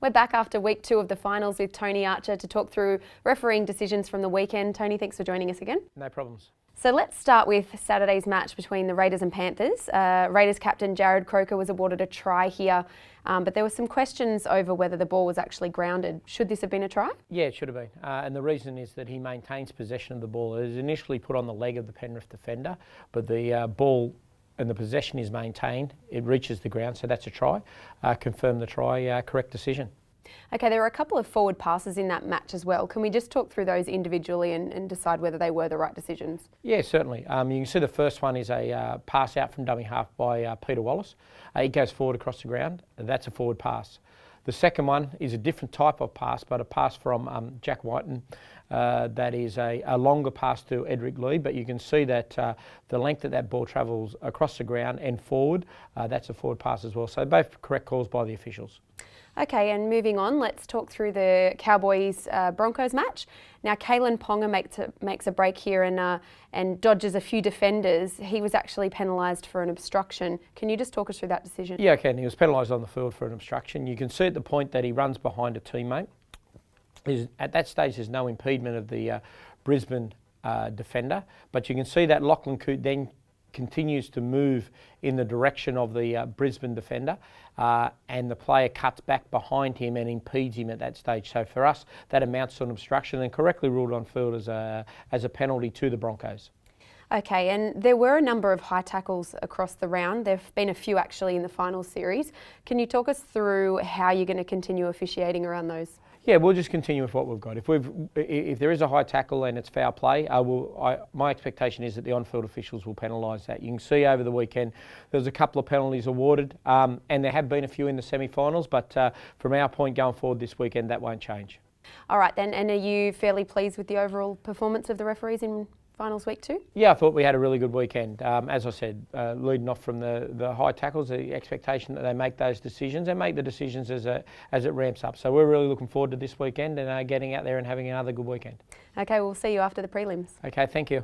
We're back after week 2 of the finals with Tony Archer to talk through refereeing decisions from the weekend. Tony, thanks for joining us again. No problems. So let's start with Saturday's match between the Raiders and Panthers. Raiders captain Jared Croker was awarded a try here, but there were some questions over whether the ball was actually grounded. Should this have been a try? Yeah, it should have been. And the reason is that he maintains possession of the ball. It was initially put on the leg of the Penrith defender, but the ball and the possession is maintained. It reaches the ground, so that's a try. Confirm the try, correct decision. Okay, there were a couple of forward passes in that match as well. Can we just talk through those individually and decide whether they were the right decisions? Yeah, certainly. You can see the first one is a pass out from dummy half by Peter Wallace. It goes forward across the ground. That's a forward pass. The second one is a different type of pass, but a pass from Jack Whiten. That is a longer pass to Edric Lee, but you can see that the length that ball travels across the ground and forward, that's a forward pass as well. So both correct calls by the officials. Okay, and moving on, let's talk through the Cowboys-Broncos match. Now, Kalen Ponga makes a break here and dodges a few defenders. He was actually penalised for an obstruction. Can you just talk us through that decision? Yeah, okay, and he was penalised on the field for an obstruction. You can see at the point that he runs behind a teammate. At that stage, there's no impediment of the Brisbane defender, but you can see that Lachlan Coote then continues to move in the direction of the Brisbane defender, and the player cuts back behind him and impedes him at that stage. So for us, that amounts to an obstruction and correctly ruled on field as a penalty to the Broncos. Okay, and there were a number of high tackles across the round. There have been a few actually in the final series. Can you talk us through how you're going to continue officiating around those? Yeah, we'll just continue with what we've got. If there is a high tackle and it's foul play, my expectation is that the on-field officials will penalise that. You can see over the weekend there was a couple of penalties awarded, and there have been a few in the semi-finals, but from our point going forward this weekend, that won't change. All right then, and are you fairly pleased with the overall performance of the referees in finals week 2? Yeah, I thought we had a really good weekend. As I said, leading off from the high tackles, the expectation that they make those decisions and make the decisions as it ramps up. So we're really looking forward to this weekend and getting out there and having another good weekend. Okay, we'll see you after the prelims. Okay, thank you.